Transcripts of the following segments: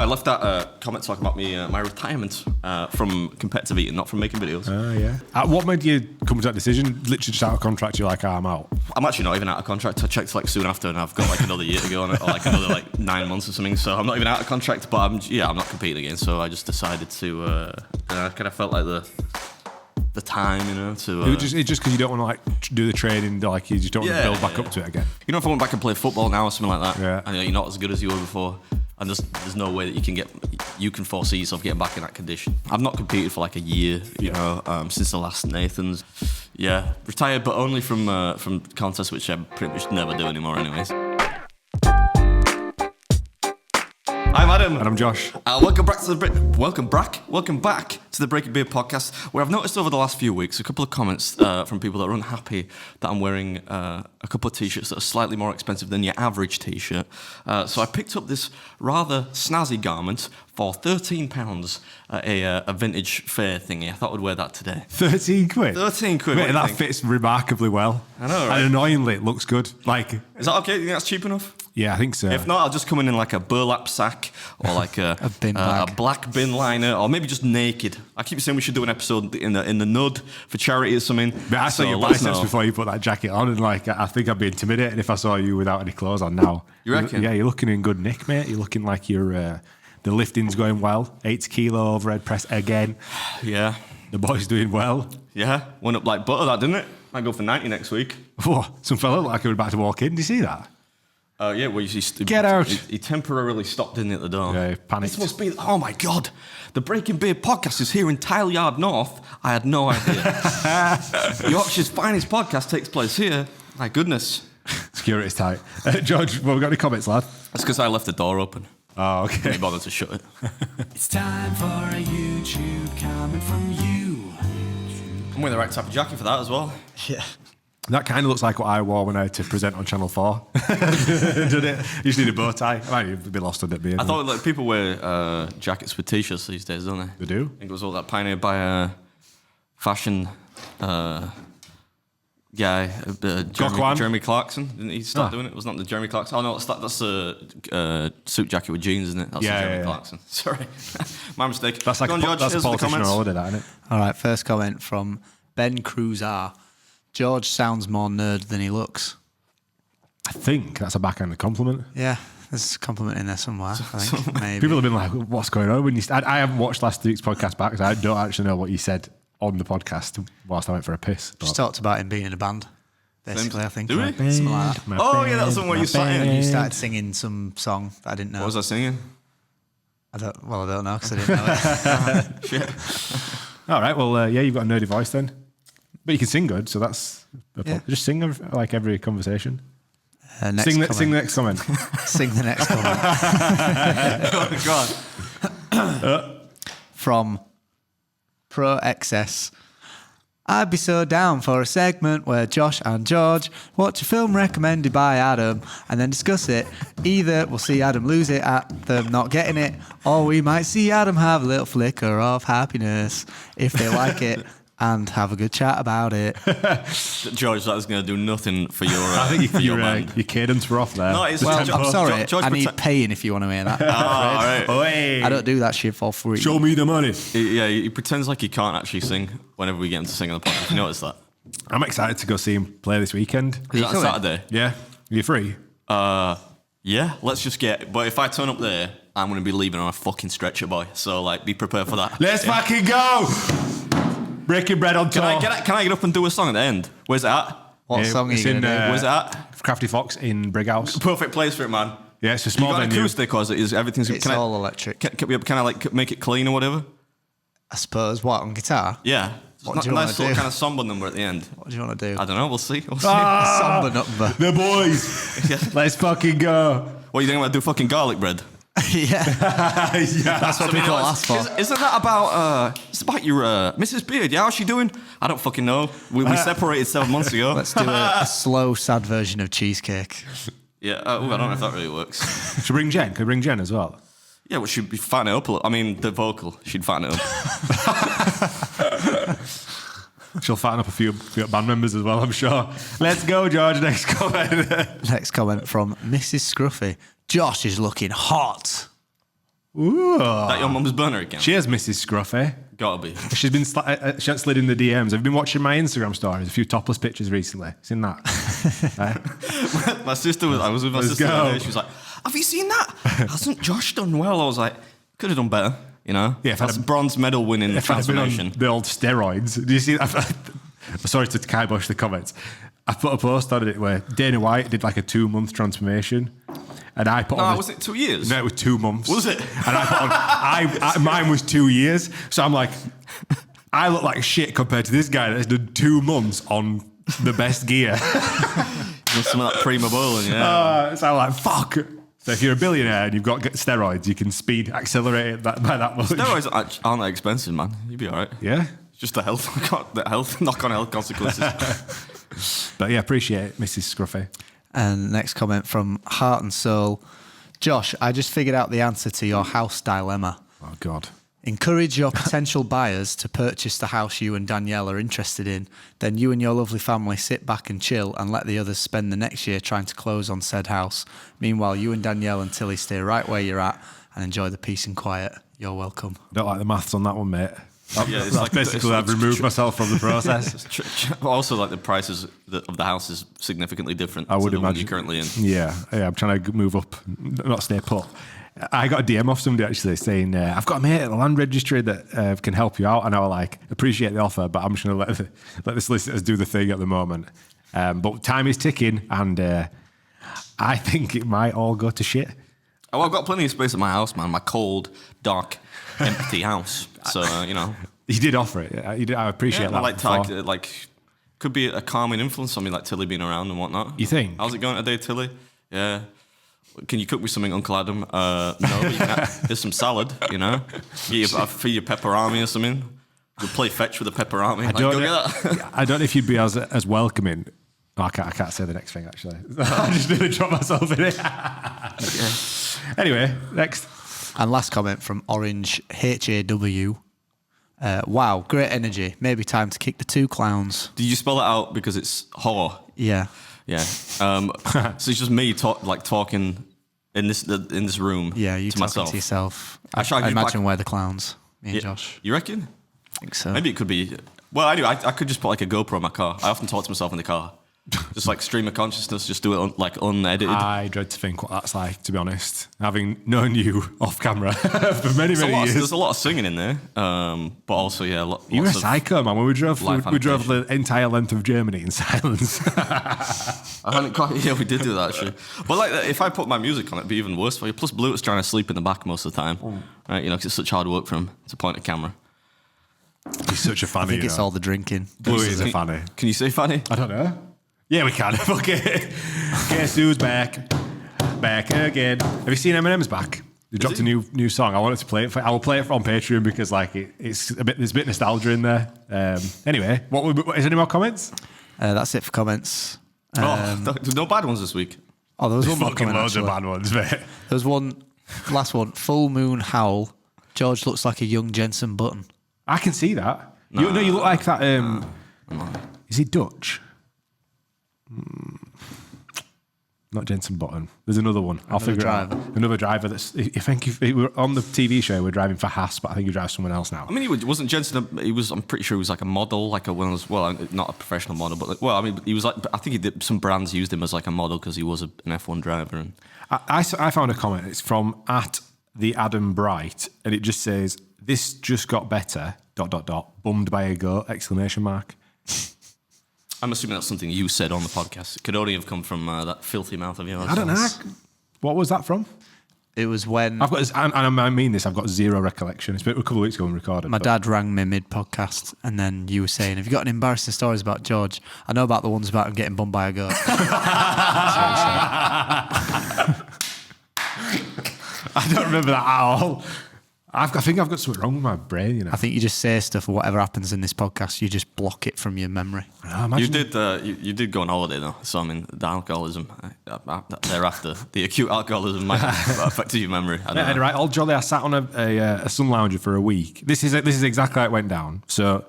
I left that comment talking about me, my retirement from competitive eating, not from making videos. Oh, yeah. What made you come to that decision? Literally just out of contract, you're like, I'm out. I'm actually not even out of contract. I checked like soon after, and I've got like another year to go on it, or like another like 9 months or something. So I'm not even out of contract, but I'm not competing again. So I just decided to. I kind of felt like the time, to. Just because you don't want to like do the training, like you just don't want to build back up to it again. If I went back and play football now or something like that, Yeah. and you're not as good as you were before, and there's no way that you can foresee yourself getting back in that condition. I've not competed for like a year, since the last Nathan's. Yeah, retired, but only from contests, which I pretty much never do anymore, anyways. I'm Adam. And I'm Josh. Welcome back to the Breaking Beer podcast, where I've noticed over the last few weeks a couple of comments from people that are unhappy that I'm wearing a couple of t-shirts that are slightly more expensive than your average t-shirt. So I picked up this rather snazzy garment for £13 at a vintage fair thingy. I thought I'd wear that today. 13 quid? 13 quid. Mate, that fits remarkably well. I know, right? And annoyingly, it looks good. Is that okay? Do you think that's cheap enough? Yeah, I think so. If not, I'll just come in like a burlap sack or like a bin bag. A black bin liner, or maybe just naked. I keep saying we should do an episode in the Nud for charity or something. But I saw your biceps before you put that jacket on, and I think I'd be intimidated if I saw you without any clothes on now. You reckon? Yeah, you're looking in good nick, mate. You're looking like you're... the lifting's going well. 80 kilo overhead press again. Yeah. The boy's doing well. Yeah. Went up like butter, that, didn't it? Might go for 90 next week. Oh, some fella looked like he was about to walk in. Did you see that? Yeah, well, you see... Get out. He temporarily stopped in at the door. Yeah, he panicked. This must be... Oh, my God. The Breaking Beer podcast is here in Tile Yard North. I had no idea. Yorkshire's finest podcast takes place here. My goodness. Security's tight. George, well, we got any comments, lad? That's because I left the door open. Oh, okay. Didn't bother to shut it. It's time for a YouTube comment from you. I'm wearing the right type of jacket for that as well. Yeah. That kind of looks like what I wore when I had to present on Channel 4. Did it? You just need a bow tie. I might be lost on it being. I thought like people wear jackets with t-shirts these days, don't they? They do? I think it was all that pioneered by fashion guy, Jeremy Clarkson. Didn't he start doing it? It was not the Jeremy Clarkson. Oh, no, that's a suit jacket with jeans, isn't it? That's the Jeremy Clarkson. Sorry. My mistake. That's like Go on, George, that's a here's the politician comments. holiday, that, isn't it? All right, first comment from Ben Cruzar. George sounds more nerd than he looks. I think that's a backhanded compliment. Yeah, there's a compliment in there somewhere, I think. Maybe. People have been like, what's going on? I haven't watched last week's podcast back because I don't actually know what you said on the podcast whilst I went for a piss. Just talked about him being in a band, basically, I think. Do we? Something like that. Oh, yeah, that's the one where you sat in. You started singing some song that I didn't know. What was I singing? I don't know because I didn't know it. Shit. All right, well, yeah, you've got a nerdy voice then. But you can sing good, so that's... Just sing every conversation. Next Sing the comment. next comment. Sing the next comment. Go on. From Pro XS. I'd be so down for a segment where Josh and George watch a film recommended by Adam and then discuss it. Either we'll see Adam lose it at them not getting it, or we might see Adam have a little flicker of happiness if they like it and have a good chat about it. George, that is going to do nothing for your I think for your your band. cadence were off there. No, it's Well, George- I'm sorry. George I need paying if you want to hear that. all right. Oi. I don't do that shit for free. Show me the money. He pretends like he can't actually sing whenever we get him to sing on the podcast. You notice that? I'm excited to go see him play this weekend. Is that Saturday? Yeah. Are you free? Yeah, let's just get... But if I turn up there, I'm going to be leaving on a fucking stretcher, boy. So, like, be prepared for that. Let's fucking go! Breaking bread on tour. Can I get up and do a song at the end? Where's it at? What song are you going to do? Where's it at? Crafty Fox in Brighouse. Perfect place for it, man. Yeah, it's a You small got an venue. acoustic, or is everything's... It's all electric. Can I, like, make it clean or whatever? I suppose. What, on guitar? Yeah. What do you nice wanna little do? kind of somber number at the end. What do you want to do? I don't know. We'll see. We'll see. Samba number. The boys. Let's fucking go. What, you think I'm going to do fucking garlic bread? Yeah. Yeah. That's what people ask for. Isn't that about... it's about your Mrs. Beard. Yeah, how's she doing? I don't fucking know. We separated 7 months ago. Let's do a slow, sad version of cheesecake. Yeah. I don't know if that really works. Should we bring Jen? Can we bring Jen as well? Yeah, well, she'd be fatten it up a little. I mean, the vocal, she'd fatten it up. She'll fatten up a few band members as well, I'm sure. Let's go, George. Next comment. Next comment from Mrs. Scruffy. Josh is looking hot. Ooh. That your mum's burner account? Cheers, Mrs. Scruffy. Gotta be. She's been she slid in the DMs. I've been watching my Instagram stories, a few topless pictures recently. Seen that? My sister I was with my sister the other day. She was like, "Have you seen that? Hasn't Josh done well?" I was like, "Could have done better." You know? Yeah, if that's I'd- bronze medal winning If I'd been transformation. on the old steroids. Do you see that? Sorry to kibosh the comments. I put a post on it where Dana White did like a 2-month transformation. And I put on. Was it 2 years? No, it was 2 months. Was it? And I put on. Mine was 2 years. So I'm like, I look like shit compared to this guy that's done 2 months on the best gear. Some of that Prima bowling, yeah. So I'm like, fuck. So if you're a billionaire and you've got steroids, you can accelerate it by that much. Steroids aren't that expensive, man. You'd be all right. Yeah. It's just the knock-on health consequences. But yeah, appreciate it, Mrs. Scruffy. And next comment from Heart and Soul. Josh, I just figured out the answer to your house dilemma. Oh, God. Encourage your potential buyers to purchase the house you and Danielle are interested in. Then you and your lovely family sit back and chill and let the others spend the next year trying to close on said house. Meanwhile, you and Danielle and Tilly stay right where you're at and enjoy the peace and quiet. You're welcome. Don't like the maths on that one, mate. Yeah, it's like- basically, I've removed myself from the process. Also, like the prices of the house is significantly different. I would to the one imagine. you're currently in. Yeah, I'm trying to move up, not stay put. I got a DM off somebody actually saying, I've got a mate at the land registry that can help you out. And I was like, appreciate the offer, but I'm just going to let the solicitors do the thing at the moment. But time is ticking, and I think it might all go to shit. Oh, I've got plenty of space at my house, man. My cold, dark, empty house. So, you know. You did offer it. I appreciate Yeah, that. like, could be a calming influence on me, like Tilly being around and whatnot. You think? How's it going today, Tilly? Yeah. Can you cook me something, Uncle Adam? No, but you can here's some salad, you know? I'll feed you pepperami or something. We'll play fetch with a pepperami. I don't know if you'd be as welcoming. Oh, I can't say the next thing, actually. I'm just going to drop myself in it. Anyway, next. And last comment from Orange HAW. Wow, great energy. Maybe time to kick the 2 clowns. Did you spell that out because it's horror? Yeah. Yeah. So it's just me talking in this room. Yeah, you to talking myself. to yourself. I imagine we're the clowns. Me and Yeah. Josh. You reckon? I think so. Maybe it could be. Well, I do. I could just put like a GoPro in my car. I often talk to myself in the car. Just like stream of consciousness, just do it unedited. I dread to think what that's like, to be honest. Having known you off camera for many years. There's a lot of singing in there, but also, yeah, You were a lots of psycho, man. When we drove live the entire length of Germany in silence. I hadn't quite, yeah, we did do that actually. But like, if I put my music on, it'd be even worse for you. Plus, Blue was trying to sleep in the back most of the time, right? You know, because it's such hard work for him to point a camera. He's such a I fanny. think it's all the drinking. Blue is a fanny. Can you say funny? I don't know. Yeah, we can. Okay. Guess who's back? Back again. Have you seen Eminem's back? They dropped a new song. I wanted to play it. I will play it on Patreon because like there's a bit nostalgia in there. Anyway, is any more comments? That's it for comments. There's no bad ones this week. Oh, there was one more Fucking comment, loads of actually. bad ones, mate. There was one, last one. Full moon howl. George looks like a young Jensen Button. I can see that. You look like that. Is he Dutch? Not Jensen Button. There's another one. I'll figure it out. Another driver that's. I think if we were on the TV show, we're driving for Haas, but I think he drives someone else now. I mean, he wasn't Jensen. I'm pretty sure he was like a model, like one of those. Well, not a professional model, but I mean, he was like. I think he did. Some brands used him as like a model because he was an F1 driver. And I found a comment. It's from @TheAdamBright, and it just says, "This just got better. ... Bummed by a goat! !" I'm assuming that's something you said on the podcast. It could only have come from that filthy mouth of yours. I don't know. What was that from? It was when I've got, and I mean this. I've got zero recollection. It's been a couple of weeks ago when we recorded. my dad rang me mid-podcast, and then you were saying, "Have you got any embarrassing stories about George?" I know about the ones about him getting bummed by a goat. I don't remember that at all. I think I've got something wrong with my brain. You know. I think you just say stuff. Whatever happens in this podcast, you just block it from your memory. You did. You did go on holiday though, so I mean, the alcoholism thereafter, the acute alcoholism might have affected your memory. I don't know. Right, all jolly. I sat on a sun lounger for a week. This is exactly how it went down. So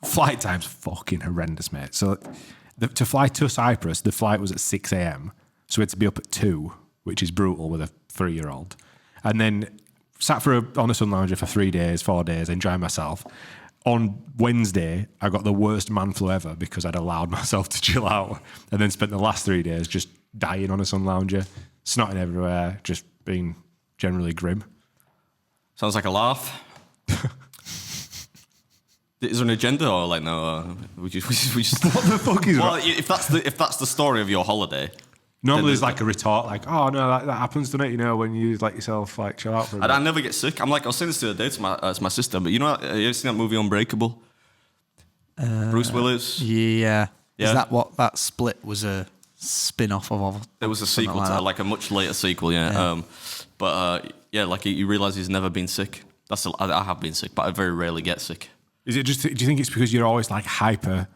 flight time's fucking horrendous, mate. So to fly to Cyprus, the flight was at 6 a.m. So we had to be up at 2, which is brutal with a 3-year-old. And then sat on a sun lounger for 3 days, 4 days, enjoying myself. On Wednesday, I got the worst man flu ever because I'd allowed myself to chill out, and then spent the last 3 days just dying on a sun lounger, snotting everywhere, just being generally grim. Sounds like a laugh. Is there an agenda or like no? We just What the fuck is well, that? if that's the story of your holiday. Normally there's like a retort, like, oh no, that happens, doesn't it? You know, when you let yourself like chill out for a bit. I never get sick. I was saying this the other day to my sister, but you know, you ever seen that movie Unbreakable? Bruce Willis. Yeah. Yeah. Is that what that Split was a spin-off of? It was a something sequel like to that? like a much later sequel, yeah. Yeah. Like you realise he's never been sick. I have been sick, but I very rarely get sick. Is it just? Do you think it's because you're always like hyper,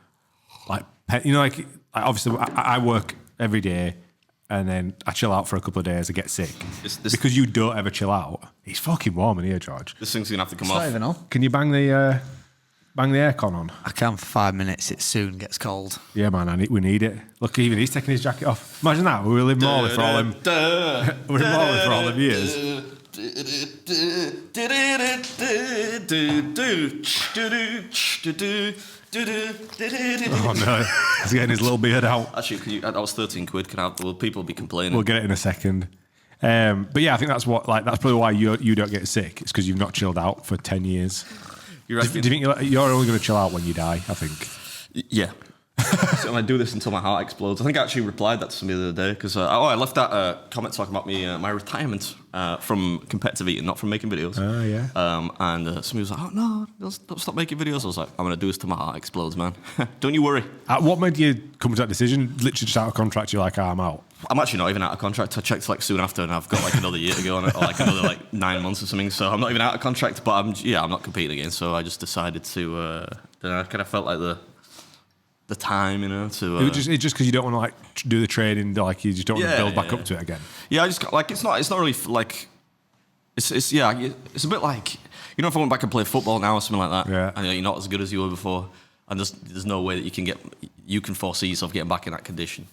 like like obviously I work every day, and then I chill out for a couple of days. I get sick because you don't ever chill out. It's fucking warm in here, George. This thing's gonna have to come It's off. not even on. Can you bang the aircon on? I can for 5 minutes. It soon gets cold. Yeah, man. We need it. Look, even he's taking his jacket off. Imagine that. We were in Morley for all them. We're in Morley for all them years. Oh no, he's getting his little beard out. Actually, that was 13 quid. Will people be complaining? We'll get it in a second. But yeah, I think that's probably why you don't get sick. It's because you've not chilled out for 10 years. You Do reckon? you think you're only going to chill out when you die? I think. Yeah. So I do this until my heart explodes. I think I actually replied that to somebody the other day because I left that comment talking about me my retirement from competitive eating, not from making videos. Oh yeah. And somebody was like, "Oh no, don't stop making videos." I was like, "I'm gonna do this till my heart explodes, man. Don't you worry." What made you come to that decision? Literally just out of contract, you're like, oh, I'm out. I'm actually not even out of contract. I checked like soon after, and I've got like another year to go on it, or like another like 9 months or something. So I'm not even out of contract, but I'm not competing again. So I just decided to. Then I kind of felt like the time, you know, to. It's just because you don't want to like do the training, like you just don't want to build back up to it again. Yeah, I just got, like it's not really like. It's a bit like, you know, if I went back and play football now or something like that, Yeah. and you're not as good as you were before, and there's no way that you can foresee yourself getting back in that condition.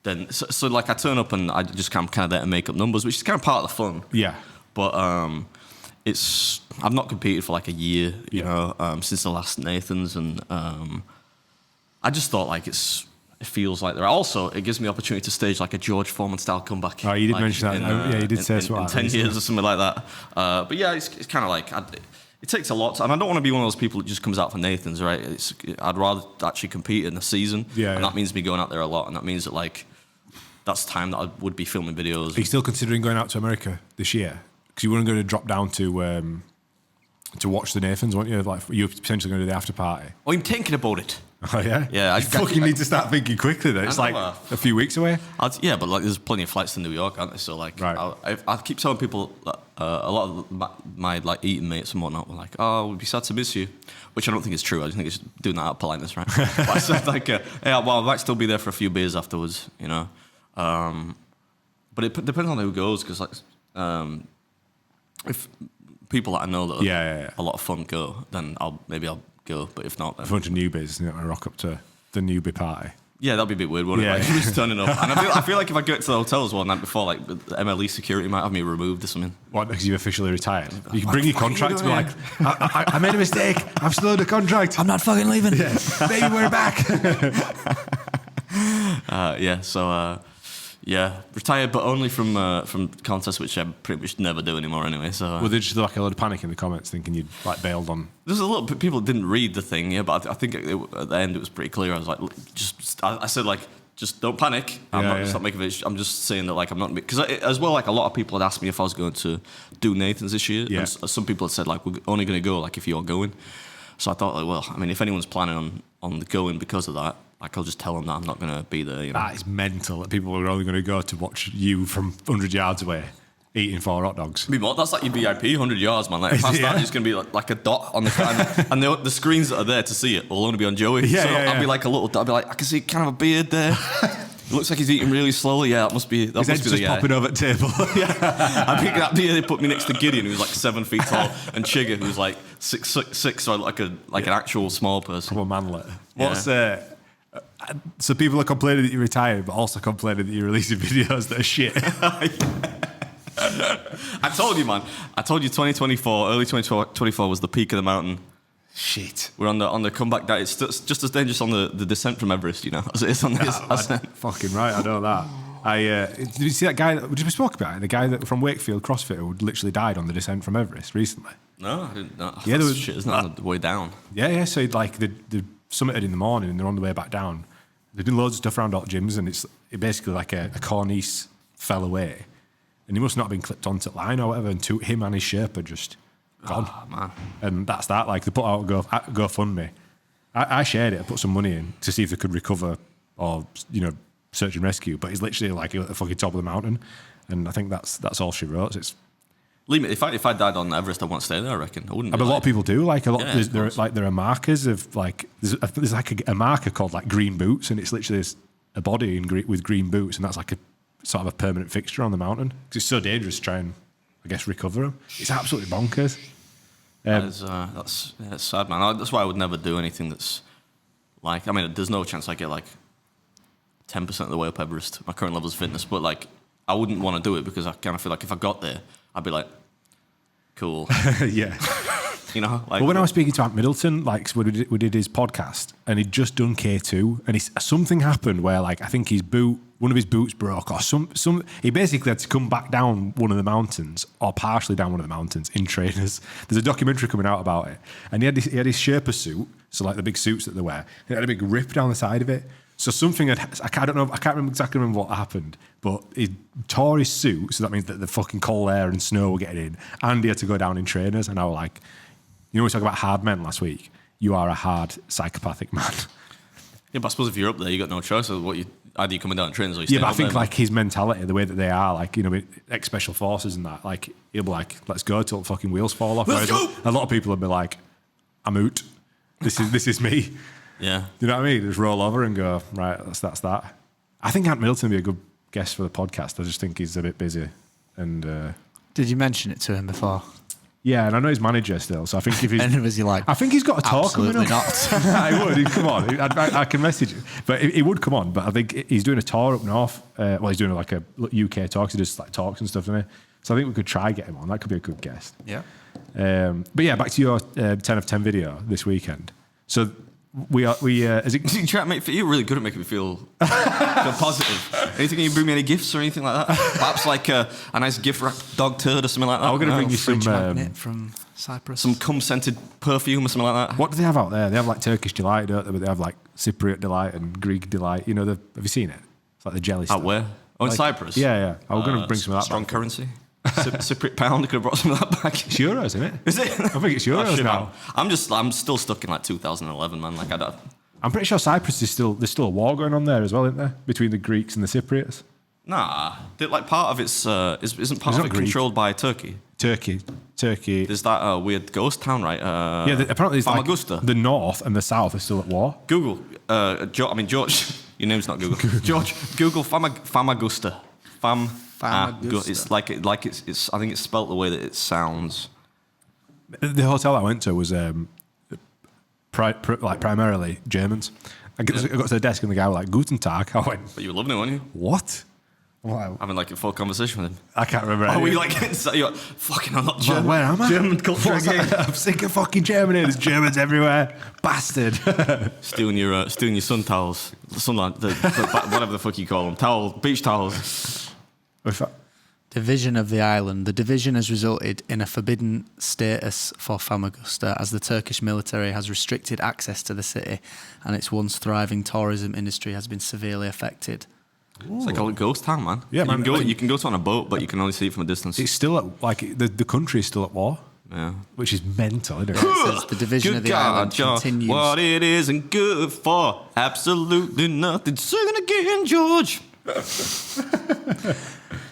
Then so like I turn up and I just kind of there to make up numbers, which is kind of part of the fun. Yeah. But I've not competed for like a year, you know, since the last Nathan's, and I just thought like it feels like there. Also, it gives me the opportunity to stage like a George Foreman style comeback. Oh, you did like, mention that. Yeah, you did say so. In 10 years or something like that. But yeah, it's kind of like it takes a lot, and I don't want to be one of those people that just comes out for Nathan's, right? I'd rather actually compete in the season, and that means me going out there a lot, and that means that like that's time that I would be filming videos. Are you still considering going out to America this year? Because you weren't going to drop down to watch the Nathans, weren't you? Like you were potentially going to do the after party. Oh, I'm thinking about it. Oh yeah, Yeah, You fucking need to start thinking quickly. Then it's like a few weeks away. Yeah, but like there's plenty of flights to New York, aren't there? So like, Right. I keep telling people that, a lot of my like eating mates and whatnot were like, "Oh, we'd be sad to miss you," which I don't think is true. I just think it's doing that out of politeness, right? But I said like, "Yeah, well, I might still be there for a few beers afterwards," you know. But it depends on who goes, because like, if people that I know that are a lot of fun go, then I'll go. But if not, then A bunch of newbies, you know, rock up to the newbie party. yeah, that'd be a bit weird, wouldn't it? Yeah. Like, who's turning up? And I feel like if I get to the hotel as well night before, like the MLE security might have me removed or something. What, because you've officially retired? You can bring your What the fuck are you contract and be doing like, I made a mistake. I've slowed the contract. I'm not fucking leaving. Baby, we're back. Retired, but only from contests, which I pretty much never do anymore anyway. So Well, there's just like a lot of panic in the comments thinking you'd like bailed on. there's a lot of people that didn't read the thing, yeah, but I think at the end it was pretty clear. I was like, I said like, just don't panic. I'm not making it. I'm just saying that like I'm not, because as well, like a lot of people had asked me if I was going to do Nathan's this year. Yeah. And some people had said like, we're only going to go like if you're going. So I thought like, well, I mean, if anyone's planning on going because of that, like I'll just tell them that I'm not going to be there. You know? That is mental that people are only going to go to watch you from 100 yards away eating 4 hot dogs. I mean, what? That's like your VIP, 100 yards, man. Like, past Yeah. that, it's going to be like a dot on the camera. And the screens that are there to see it will only be on Joey. Yeah, so yeah, I'll yeah. be like a little dot. I'll be like, I can see kind of a beard there. It looks like he's eating really slowly. Yeah, that must be His head's the just guy. popping over at table. I think that beard, they put me next to Gideon, who's like 7 feet tall, and Chigga, who's like 6'6", so like an actual small person. Proper manlet. What's so people are complaining that you're retired, but also complaining that you're releasing videos that are shit. I told you, man. I told you 2024, early 2024 was the peak of the mountain. Shit. We're on the comeback day. It's just as dangerous on the descent from Everest, as it is on the ascent. Fucking right, I know that. Did you see that guy? Did we spoke about it? The guy that from Wakefield CrossFit who literally died on the descent from Everest recently. No, I didn't know. Yeah, there was shit, isn't it, on the way down? Yeah. So they summited in the morning and they're on the way back down. They're doing loads of stuff around all the gyms, and it's basically like a cornice fell away, and he must not have been clipped onto the line or whatever, and him and his Sherpa just gone. Oh, man. And that's that. Like they put out a GoFundMe. I shared it. I put some money in to see if they could recover or search and rescue. But he's literally like at the fucking top of the mountain, and I think that's all she wrote. It's Leave me. If I died on Everest, I won't stay there. I reckon I wouldn't. a lot of people do. Like a lot. Yeah, there are markers of like there's like a marker called like green boots, and it's literally a body with green boots, and that's like a sort of a permanent fixture on the mountain because it's so dangerous to try and I guess recover them. It's absolutely bonkers. That's sad, man. That's why I would never do anything that's like. I mean, there's no chance I get like 10% of the way up Everest. My current level of fitness, but like I wouldn't want to do it because I kind of feel like if I got there, I'd be like, cool. Yeah. Like. But when I was speaking to Ant Middleton, like we did his podcast, and he'd just done K2, and something happened where like I think one of his boots broke, or he basically had to come back down one of the mountains, or partially down one of the mountains in trainers. There's a documentary coming out about it, and he had his Sherpa suit, so like the big suits that they wear. It had a big rip down the side of it. So something I can't remember what happened, but he tore his suit, so that means that the fucking cold air and snow were getting in, and he had to go down in trainers. And I was like, we talked about hard men last week. You are a hard psychopathic man. Yeah, but I suppose if you're up there, you got no choice. Either you coming down in trainers or you. Yeah, but I think like his mentality, the way that they are, like ex special forces and that, like he'll be like, let's go till the fucking wheels fall off. Let's go! A lot of people will be like, I'm out. This is me. Yeah. You know what I mean? Just roll over and go, right, that's that. I think Ant Middleton would be a good guest for the podcast. I just think he's a bit busy. And Did you mention it to him before? yeah, and I know he's manager still, so I think if he's... And was he like, I think he's got a talk coming absolutely up. not. He would. He'd come on. I can message him. But he would come on. But I think he's doing a tour up north. He's doing like a UK talk. He does like talks and stuff, doesn't he? So I think we could try get him on. That could be a good guest. Yeah. But yeah, back to your 10 of 10 video this weekend. So as it, you're really good at making me feel positive. Anything, can you bring me any gifts or anything like that? Perhaps like a nice gift wrapped dog turd or something like that. I'm going to bring you some magnet from Cyprus. Some cum scented perfume or something like that. What do they have out there? They have like Turkish delight, don't they? But they have like Cypriot delight and Greek delight. Have you seen it? It's like the jelly stuff. Out where? Oh, in Cyprus? Yeah. I was going to bring some of that strong back. currency. Cypriot pound. I could have brought some of that back. It's euros, isn't it? Is it? I think it's euros shit, now. Man. I'm still stuck in like 2011, man. Like I'm pretty sure Cyprus there's still a war going on there as well, isn't there? Between the Greeks and the Cypriots. Nah, like part of it's isn't part It's of it not Greek. controlled by Turkey. Turkey. There's that weird ghost town, right? Apparently it's like Famagusta. the north and the south are still at war. Google. George. Your name's not Google. George. Google Famagusta. Famagusta. It's like it's. I think it's spelt the way that it sounds. The hotel I went to was primarily Germans. I got to the desk and the guy was like, Guten Tag. I went, But you were loving it, weren't you? what? Wow. Having like a full conversation with him. I can't remember. Oh, were you anything. like, you're like, fucking, I'm not German. Where am I? German culture What's again. that? I'm sick of fucking Germany. There's Germans everywhere. Bastard. Stealing your sun towels, whatever the fuck you call them, beach towels. Division of the island. The division has resulted in a forbidden status for Famagusta as the Turkish military has restricted access to the city and its once thriving tourism industry has been severely affected. It's like a ghost town, man. Yeah, man. You can go to on a boat, but you can only see it from a distance. It's still at, like, the country is still at war. Yeah. Which is mental, isn't it? It says the division Good of the God, island John, continues. what it isn't good for, absolutely nothing. Sing it again, George.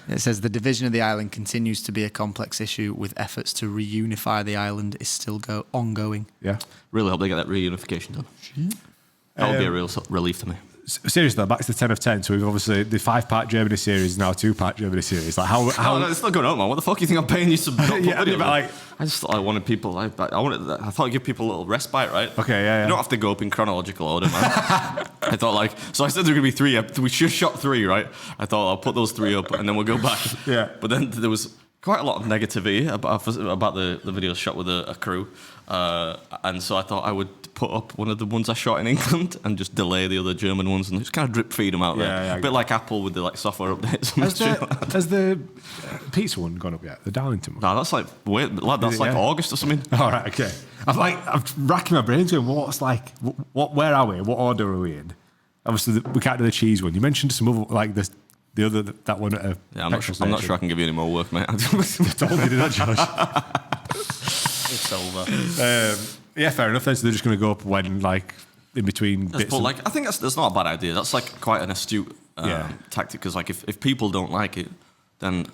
It says the division of the island continues to be a complex issue with efforts to reunify the island is still ongoing. Yeah. Really hope they get that reunification done. That would be a real relief to me. seriously, though, back to the 10 of 10. So we've obviously the 5-part Germany series is now a 2-part Germany series. Like how No, it's not going on, man. What the fuck do you think I'm paying you to Yeah, videos? but like- I just thought I wanted people. I thought I'd give people a little respite, right? Okay, yeah. You don't have to go up in chronological order, man. I thought so I said there were going to be 3. We just shot 3, right? I thought I'll put those 3 up and then we'll go back. Yeah. But then there was quite a lot of negativity about the videos shot with a crew. And so I thought I would put up one of the ones I shot in England and just delay the other German ones and just kind of drip feed them out there. Yeah, a bit like Apple with the software updates. Has the pizza one gone up yet? The Darlington one? No, that's like weird. Lad, that's like Yeah. August or something. All right, okay. I'm racking my brains going, where are we? What order are we in? Obviously, we can't do the cheese one. You mentioned some other, like the other, that one at a Yeah, I'm not sure I can give you any more work, mate. I told you, did I, Josh? It's over. Yeah, fair enough then. So they're just going to go up when, like, in between bits. But I think that's not a bad idea. That's like quite an astute tactic because like if people don't like it, then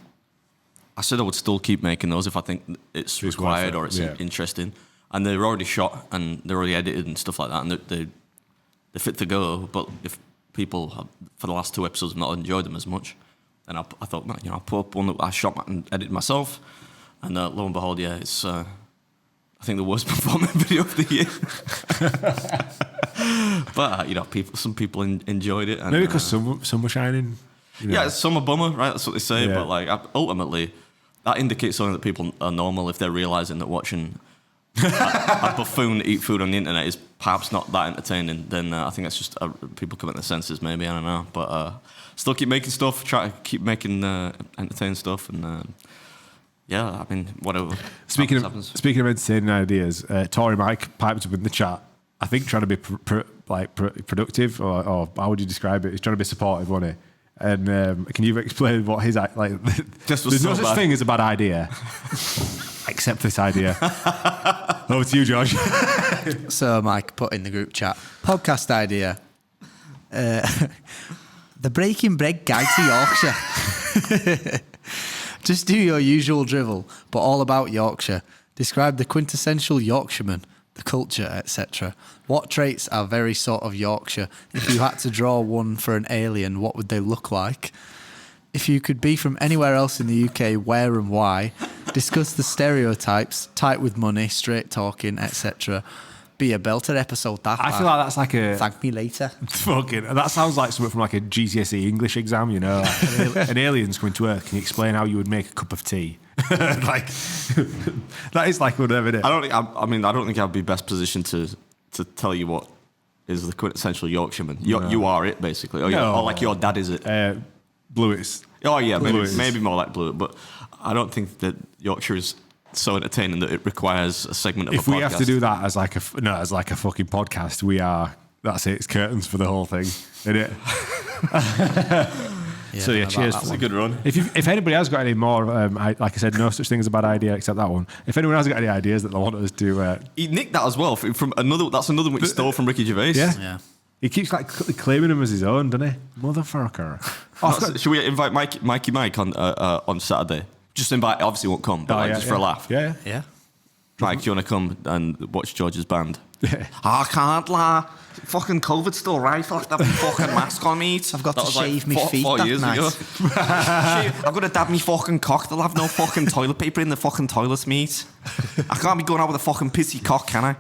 I said I would still keep making those if I think it's required or it's interesting. And they're already shot and they're already edited and stuff like that, and they're fit to go. But if people have, for the last 2 episodes have not enjoyed them as much, then I thought, I'll put up one that I shot and edited myself, and lo and behold, it's I think the worst performing video of the year. But some people enjoyed it. And, maybe because sun was shining. Yeah, it's summer bummer, right? That's what they say. Yeah. But like ultimately, that indicates something that people are normal if they're realizing that watching a buffoon eat food on the internet is perhaps not that entertaining. Then I think that's just people come at their senses. Maybe, I don't know. But still keep making stuff. Try to keep making entertaining stuff and. Yeah, I mean, whatever. Speaking of entertaining ideas, Tory Mike piped up in the chat. I think trying to be productive, or how would you describe it? He's trying to be supportive, wasn't he? And can you explain what his like? There's no such thing as a bad idea, except this idea. Over to you, George. So Mike put in the group chat, podcast idea. The Breaking Bread Guide to Yorkshire. Just do your usual drivel, but all about Yorkshire. Describe the quintessential Yorkshireman, the culture, etc. What traits are very sort of Yorkshire? If you had to draw one for an alien, what would they look like? If you could be from anywhere else in the UK, where and why? Discuss the stereotypes, tight with money, straight talking, etc. Be a belter episode, that. I feel like that's like a... Thank me later. Fucking... That sounds like something from like a GCSE English exam, you know? Like an alien's coming to Earth. Can you explain how you would make a cup of tea? Like... that is like whatever it is. I don't think I'd be best positioned to tell you what is the quintessential Yorkshireman. You are it, basically. Or like your dad is it. Blue's. Oh, yeah, maybe more like Blue. But I don't think that Yorkshire is so entertaining that it requires a segment of a podcast. If we have to do that as like a fucking podcast, we are... That's it. It's curtains for the whole thing, isn't it? So yeah, cheers. That's a good run. If anybody has got any more, like I said, no such thing as a bad idea except that one. If anyone has got any ideas that they want us to, He nicked that as well from another. That's another one he stole from Ricky Gervais. Yeah. He keeps like claiming them as his own, doesn't he? Motherfucker. Should we invite Mikey Mike on Saturday? Just invite. Obviously, won't come, but just for a laugh. Yeah. Mike, do you want to come and watch George's band? Yeah. I can't lie. Fucking COVID's still right. I have to have a fucking mask on, mate. I've got to shave my feet 4 that years night. ago. I've got to dab me fucking cock. They'll have no fucking toilet paper in the fucking toilets, mate. I can't be going out with a fucking pissy cock, can I?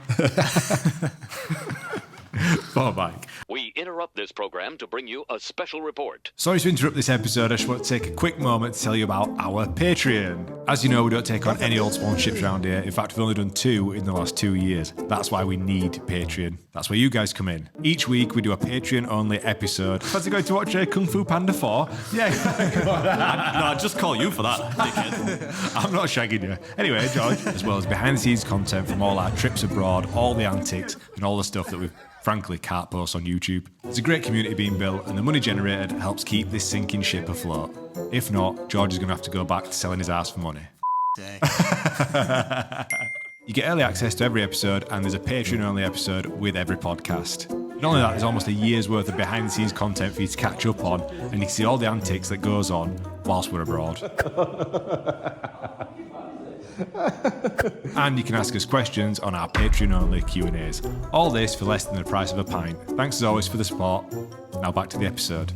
Oh, Mike. We interrupt this program to bring you a special report. Sorry to interrupt this episode. I just want to take a quick moment to tell you about our Patreon. As you know, we don't take on any old sponsorships around here. In fact, we've only done 2 in the last 2 years. That's why we need Patreon. That's where you guys come in. Each week, we do a Patreon-only episode. Fancy going to watch Kung Fu Panda 4? Yeah, go on. No, I'd just call you for that, dickhead. I'm not shagging you. Anyway, George, as well as behind-the-scenes content from all our trips abroad, all the antics, and all the stuff that we've frankly can't post on YouTube. There's a great community being built, and the money generated helps keep this sinking ship afloat. If not, George is going to have to go back to selling his ass for money. You get early access to every episode, and there's a Patreon-only episode with every podcast. Not only that, there's almost a year's worth of behind-the-scenes content for you to catch up on, and you can see all the antics that goes on whilst we're abroad. And you can ask us questions on our Patreon-only Q&As. All this for less than the price of a pint. Thanks as always for the support. Now back to the episode.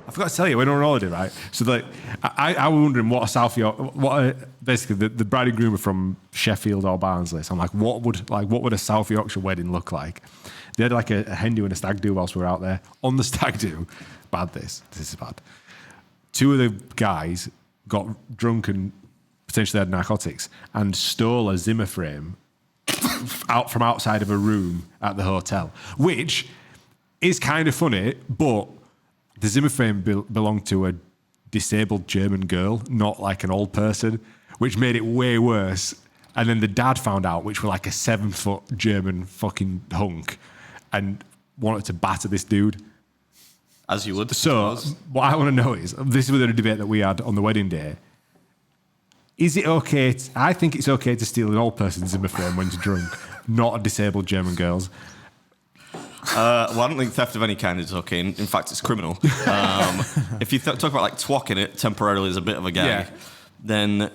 I forgot to tell you, we went on holiday, right? So like, I was wondering what a South York, basically the bride and groom are from Sheffield or Barnsley. So I'm like, what would a South Yorkshire wedding look like? They had like a hen do and a stag do whilst we were out there. On the stag do, this is bad. Two of the guys got drunk and potentially had narcotics and stole a Zimmer frame out from outside of a room at the hotel, which is kind of funny, but the Zimmer frame belonged to a disabled German girl, not like an old person, which made it way worse. And then the dad found out, which were like a 7-foot German fucking hunk, and wanted to batter this dude. As you would. So what I want to know is, this was a debate that we had on the wedding day. Is it okay? I think it's okay to steal an old person's Zimmer frame when you're drunk, not a disabled German girl's. Well, I don't think theft of any kind is okay. In fact, it's criminal. If you talk about like twacking it temporarily as a bit of a gag, then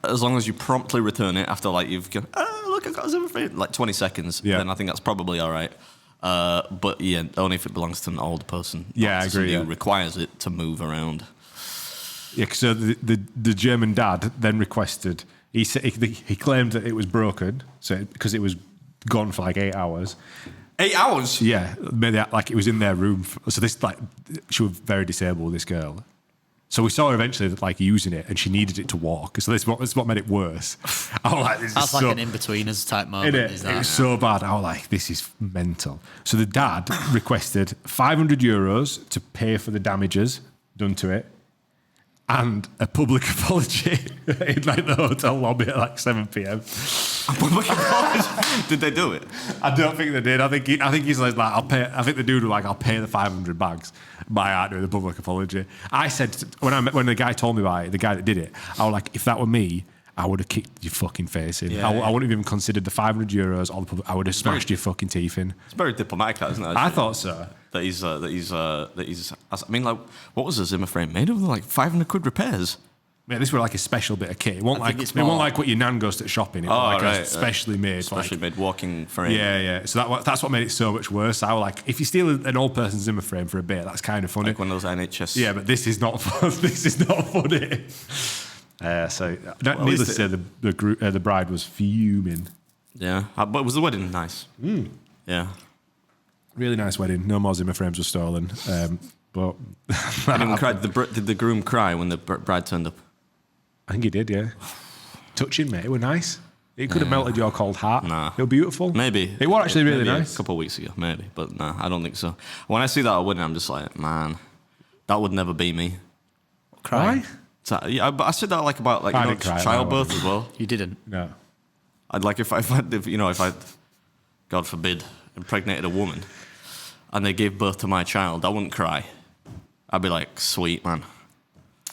as long as you promptly return it after like you've gone, look, I've got a Zimmer frame, like 20 seconds, then I think that's probably all right. But yeah, only if it belongs to an old person. Yeah, I agree. Who requires it to move around. Yeah, so the German dad then requested. He claimed that it was broken, so because it was gone for like 8 hours. 8 hours? Yeah, maybe like it was in their room. So this like she was very disabled, this girl. So we saw her eventually like using it, and she needed it to walk. So this is what made it worse. I was like, That's like an in-betweeners type moment. Is that? It was so bad. I was like, this is mental. So the dad requested €500 to pay for the damages done to it, and a public apology in like the hotel lobby at like 7 p.m. A public apology? Did they do it? I don't think they did. I think he's like, I'll pay. I think the dude was like, I'll pay the 500 bags. My art doing the public apology. I said when the guy told me about it, the guy that did it, I was like, if that were me, I would have kicked your fucking face in. I wouldn't have even considered the €500 or the public. I would have smashed your fucking teeth in. It's very diplomatic, that, isn't it? I thought so. That he's. I mean, like, what was the Zimmer frame made of? Like 500 quid repairs. Yeah, this were like a special bit of kit. It wasn't like what your nan goes to shopping. It was like a specially made. Specially made walking frame. Yeah. So that's what made it so much worse. I was like, if you steal an old person's Zimmer frame for a bit, that's kind of funny. Like one of those NHS. Yeah, but this is not fun. This is not funny. Needless to say, the bride was fuming. Yeah, but was the wedding nice? Yeah. Really nice wedding. No more Zimmer frames were stolen. But anyone cried? Did the groom cry when the bride turned up? I think he did, yeah. Touching, mate. It was nice. It could have melted your cold heart. Nah. It was beautiful. Maybe. It was actually really maybe nice. A couple of weeks ago, maybe. But nah, I don't think so. When I see that at a wedding, I'm just like, man, that would never be me. Cry? So, yeah, but I said that like about like childbirth as well. You didn't? No. I'd like if I God forbid, impregnated a woman and they gave birth to my child, I wouldn't cry. I'd be like, sweet, man.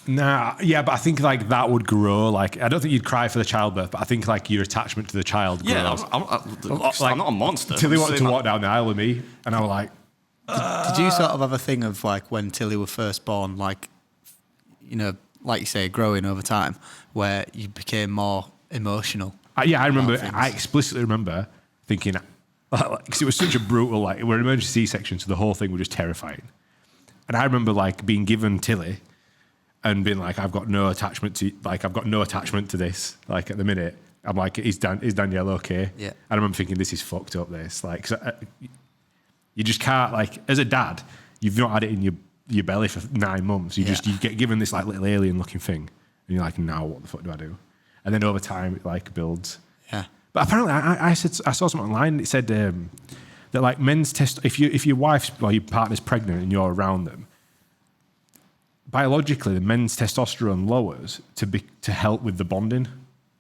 Nah, yeah, but I think like that would grow. Like, I don't think you'd cry for the childbirth, but I think like your attachment to the child grows. Yeah, I'm not a monster. Tilly wanted to walk down the aisle with me, and I was like, Did you sort of have a thing of like when Tilly was first born, like, you know, like you say, growing over time, where you became more emotional? Yeah, I remember. I explicitly remember thinking, because it was such a brutal, like, we're an emergency C-section, so the whole thing was just terrifying. And I remember like being given Tilly and being like, I've got no attachment to this. Like at the minute, I'm like, is Danielle okay? Yeah. And I remember thinking, this is fucked up. This like, you just can't like, as a dad, you've not had it in your belly for 9 months. You get given this like little alien looking thing, and you're like, now what the fuck do I do? And then over time, it like builds. Yeah. But apparently, I saw something online. It said that like men's if your wife's or your partner's pregnant and you're around them, biologically, the men's testosterone lowers to help with the bonding.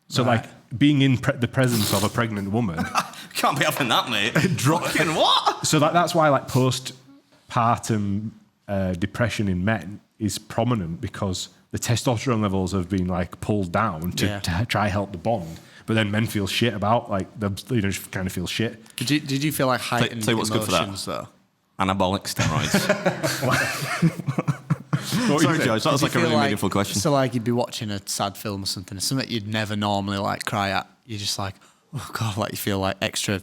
So like being in the presence of a pregnant woman, can't be having that, mate. Fucking what? So that's why like postpartum depression in men is prominent, because the testosterone levels have been like pulled down to try help the bond. But then men feel shit about like just kind of feel shit. Did you feel like heightened tell you what's emotions good for that. though? Anabolic steroids. Sorry, George, that was Do like you a really feel meaningful question. So like you'd be watching a sad film or something, something you'd never normally like cry at. You're just like, oh God, like you feel like extra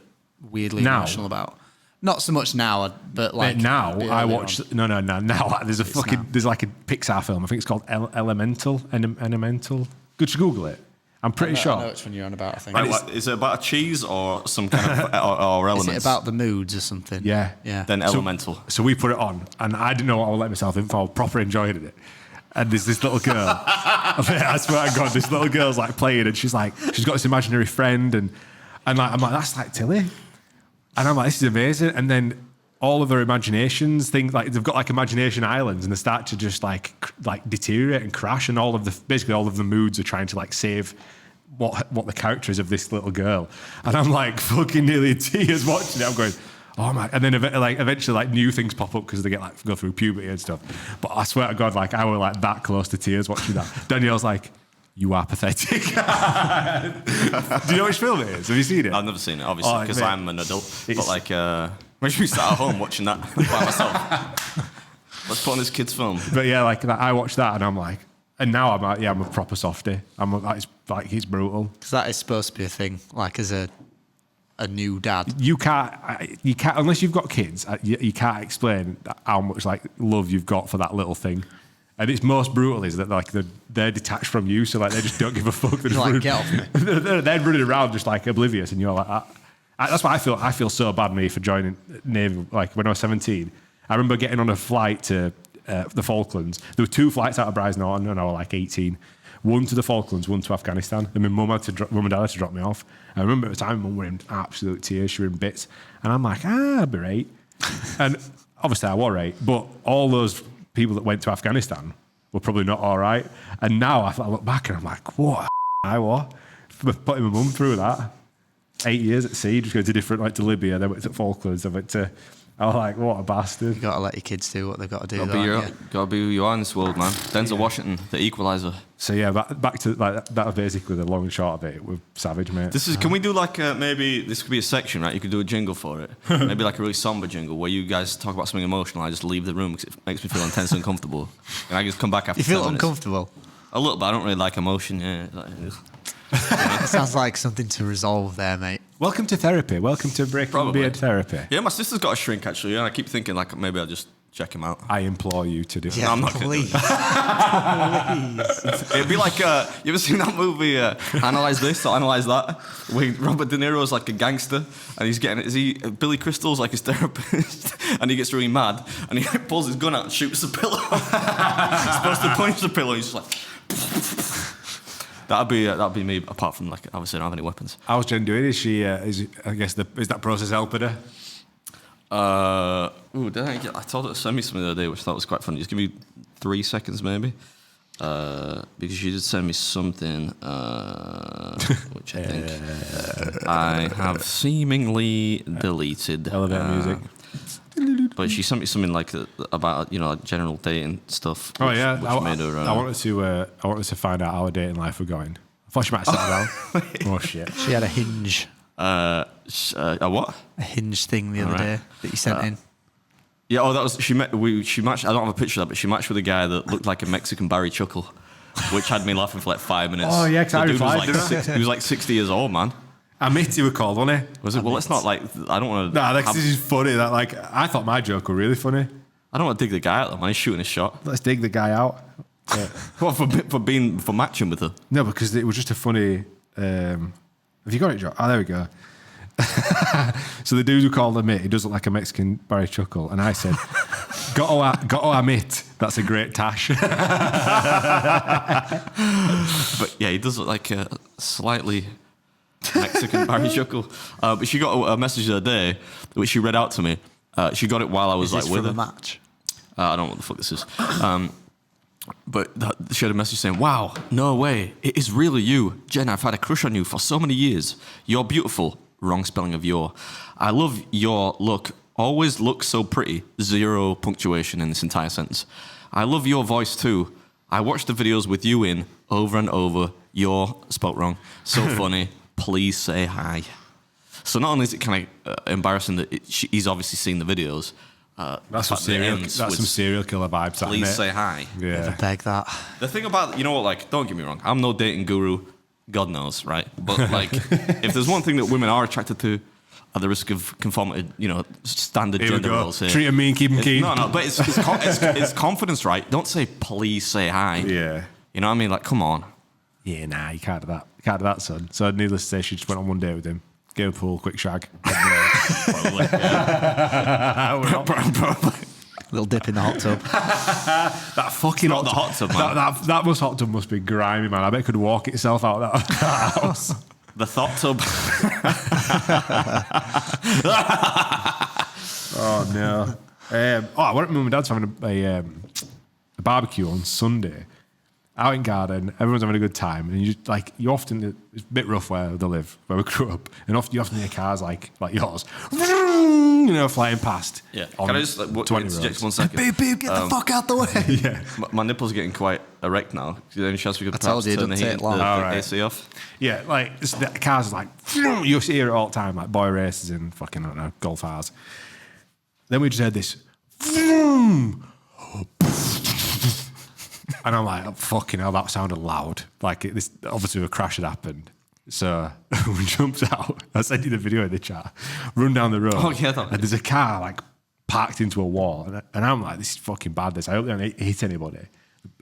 weirdly Now? emotional about. Not so much now, but like now early I watch on. no now there's a fucking now. there's like a Pixar film I think it's called Elemental. Could you Google it? I'm pretty I sure. know which one you're on about. I think. Wait, what, is it about a cheese or some kind of or Is elements? it about the moods or something? Yeah. Yeah. Then elemental. So we put it on, and I didn't know what I would let myself in for. I proper enjoyed it. And there's this little girl. I swear to God, this little girl's like playing, and she's got this imaginary friend, and like I'm like, that's like Tilly, and I'm like, this is amazing. And then all of her imaginations, things like they've got like imagination islands, and they start to just like deteriorate and crash, and basically all of the moods are trying to like save what the character is of this little girl, and I'm like fucking nearly in tears watching it. I'm going, oh my! And then eventually like new things pop up because they get like go through puberty and stuff. But I swear to God, like I was like that close to tears watching that. Danielle's like, you are pathetic. Do you know which film it is? Have you seen it? I've never seen it, obviously, Oh, because mate. I'm an adult. But like, maybe we sat at home watching that by myself. Let's put on this kid's film. But yeah, like I watched that and I'm like, and now I'm like, yeah, I'm a proper softie. It's brutal. Because that is supposed to be a thing, like as a new dad. You can't unless you've got kids. You can't explain how much like love you've got for that little thing. And it's most brutal is that like they're detached from you, so like they just don't give a fuck. They're just Like, running, get off me. they're running around just like oblivious, and you're like, that's what I feel. I feel so bad me for joining Navy. Like when I was 17, I remember getting on a flight to the Falklands. There were 2 flights out of Brize Norton, and I was like 18. One to the Falklands, one to Afghanistan. And my mum and dad had to drop me off. I remember at the time, mum were in absolute tears. She were in bits, and I'm like, I'll be right. And obviously, I was right, but all those people that went to Afghanistan were probably not all right. And now I look back and I'm like, what I was putting my mum through that. 8 years at sea, just going to different, like to Libya, then went to Falklands, I was like, what a bastard. You got to let your kids do what they got to do. Gotta be who you are in this world, man. Denzel Washington, the equalizer. So yeah, back to like that was basically the long and short of it with Savage, mate. Can we do like maybe this could be a section, right? You could do a jingle for it. Maybe like a really somber jingle where you guys talk about something emotional. I just leave the room because it makes me feel intense and uncomfortable. And I just come back after You feel 10 minutes. uncomfortable? A little bit. I don't really like emotion. Yeah. It sounds like something to resolve there, mate. Welcome to therapy. Welcome to Breaking Probably. Beard therapy. Yeah, my sister's got a shrink actually, and I keep thinking like maybe I'll just check him out. I implore you to do it. Yeah, No, I'm not gonna do please. It'd be like, you ever seen that movie, Analyze This or Analyze That? Where Robert De Niro's like a gangster and he's Billy Crystal's like his therapist and he gets really mad and he pulls his gun out and shoots the pillow. He's supposed to punch the pillow, he's just like... That'd be me, apart from like, obviously I don't have any weapons. How's Jen doing? Is she, is that process helping her? I told her to send me something the other day, which I thought was quite funny. Just give me 3 seconds, maybe, because she did send me something, which I think I have seemingly deleted. Elevator music. But she sent me something like about general dating stuff. Oh which, yeah, which made her. I wanted to find out how her dating life was going. I thought she might settle down. Oh shit. She had a hinge. A what? A hinge thing the other day that you sent in. Yeah, that was she matched. I don't have a picture of that, but she matched with a guy that looked like a Mexican Barry Chuckle, which had me laughing for like 5 minutes. Oh yeah, because I The dude was replied. like he was like 60 years old, man. Amit, he was called, wasn't he? Was it? Well, let's not like. I don't want to. Nah, this is funny. That like, I thought my joke were really funny. I don't want to dig the guy out though, man. He's shooting his shot. Let's dig the guy out. What for matching with her? No, because it was just a funny. Have you got it, Joe? Oh, there we go. So the dude who called Amit, he does look like a Mexican Barry Chuckle, and I said, "Got to Amit. That's a great tash." But yeah, he does look like a slightly Mexican Barry Chuckle. But she got a message the other day, which she read out to me. She got it while I was Is this like with from her. a match? I don't know what the fuck this is. But she had a message saying, "Wow, no way. It is really you. Jen, I've had a crush on you for so many years. You're beautiful." Wrong spelling of your. "I love your look. Always look so pretty." 0 punctuation in this entire sentence. "I love your voice too. I watch the videos with you in over and over. You're spelt wrong. So funny. Please say hi." So not only is it kind of embarrassing that he's obviously seen the videos, That's some serial killer vibes. Please that, say hi. Yeah. Never beg that. The thing about, you know what, like, don't get me wrong, I'm no dating guru, God knows, right? But, like, if there's one thing that women are attracted to, at the risk of conforming, standard Here we gender go. roles here. Treat them mean, keep them keen. No, but it's confidence, right? Don't say, please say hi. Yeah. You know what I mean? Like, come on. Yeah, nah, you can't do that. You can't do that, son. So needless to say, she just went on one date with him. Gave a pool, quick shag. Probably, yeah. Probably. Little dip in the hot tub. That fucking Not the hot tub, man. That hot tub must be grimy, man. I bet it could walk itself out of that house. The thought tub. Oh, no. I went with mum and dad's having a barbecue on Sunday. Out in garden, everyone's having a good time, and you often, it's a bit rough where they live, where we grew up, and you often hear cars like yours, flying past. Yeah. On Can I just interject 1 second? Beep, beep, get the fuck out the way. Yeah. My nipples are getting quite erect now. Is there any chance we could told perhaps you it turn the doesn't heat, take long. the Alright. AC off? Yeah, like the cars are like you hear it all the time, like boy races and fucking I don't know, Golf R's. Then we just heard this, and I'm like, oh, fucking hell, that sounded loud. Like this, obviously a crash had happened. So we jumped out. I sent you the video in the chat. Run down the road. Oh, yeah, that and there's a car like parked into a wall, and I'm like, this is fucking bad. This. I hope they don't hit anybody.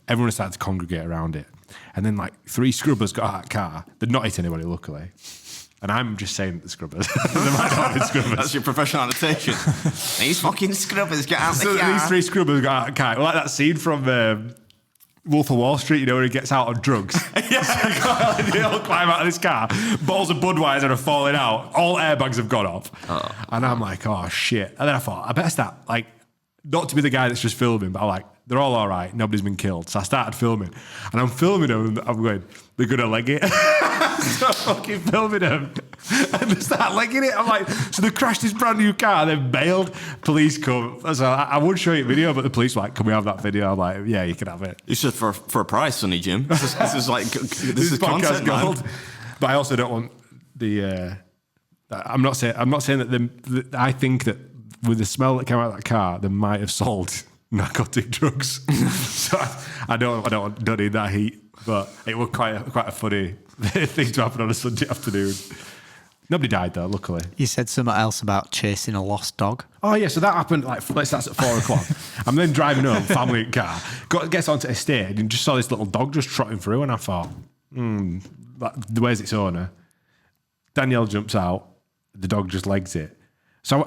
Everyone started to congregate around it. And then like 3 scrubbers got out of the car. They'd not hit anybody, luckily. And I'm just saying the scrubbers. They might not be scrubbers. That's your professional annotation. These fucking scrubbers get out of So the car. these 3 scrubbers got out of the car. Like that scene from Wolf of Wall Street, where he gets out on drugs. Yeah. They all climb out of this car. Bottles of Budweiser are falling out. All airbags have gone off. Oh. And I'm like, oh, shit. And then I thought, I better start, like, not to be the guy that's just filming, but I'm like, they're all right. Nobody's been killed. So I started filming. And I'm filming them, and I'm going, they're going to leg it. So I'm fucking filming them. And they start legging it. I'm like, so they crashed this brand new car, then bailed. Police come. So I would show you a video, but the police were like, can we have that video? I'm like, yeah, you can have it. It's just for a price, Sonny Jim. This is This is content, gold. man. But I also don't want the. I'm not saying that I think that with the smell that came out of that car, they might have sold narcotic drugs. So I don't need that heat. But it was quite a funny thing to happen on a Sunday afternoon. Nobody died though, luckily. You said something else about chasing a lost dog. Oh yeah, so that happened that's at 4 o'clock. I'm then driving home, family car, gets onto estate and just saw this little dog just trotting through, and I thought, where's its owner? Danielle jumps out, the dog just legs it. So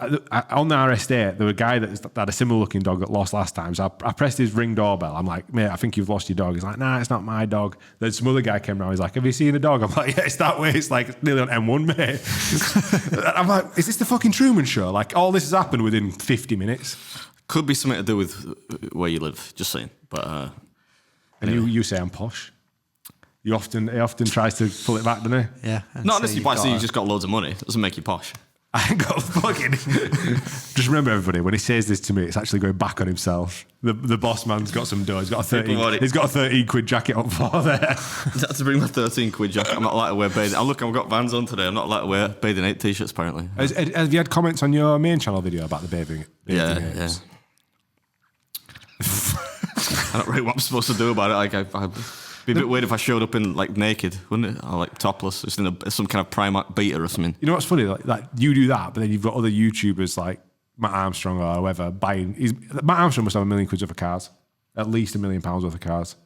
on our estate, there was a guy that had a similar looking dog that lost last time. So I pressed his ring doorbell. I'm like, mate, I think you've lost your dog. He's like, nah, it's not my dog. Then some other guy came around. He's like, have you seen a dog? I'm like, yeah, it's that way. It's like nearly on M1, mate. I'm like, is this the fucking Truman Show? Like all this has happened within 50 minutes. Could be something to do with where you live, just saying. But And you say I'm posh. He often tries to pull it back, doesn't he? Yeah. not necessarily by saying you just got loads of money. It doesn't make you posh. I ain't got fucking. Just remember, everybody, when he says this to me, it's actually going back on himself. The boss man's got some dough. He's got a 13 quid jacket on for there. I had to bring my 13 quid jacket. I'm not allowed to wear bathing. Oh, look, I've got Vans on today. I'm not allowed to wear bathing ape t-shirts, apparently. Have you had comments on your main channel video about the bathing Yeah. apes? I don't really know what I'm supposed to do about it. Like, I'd be a bit weird if I showed up in like naked, wouldn't it? Or like topless, just in some kind of Primark beta or something. You know what's funny? Like you do that, but then you've got other YouTubers like Matt Armstrong or whoever buying. Matt Armstrong must have £1 million worth of cars, at least £1 million worth of cars,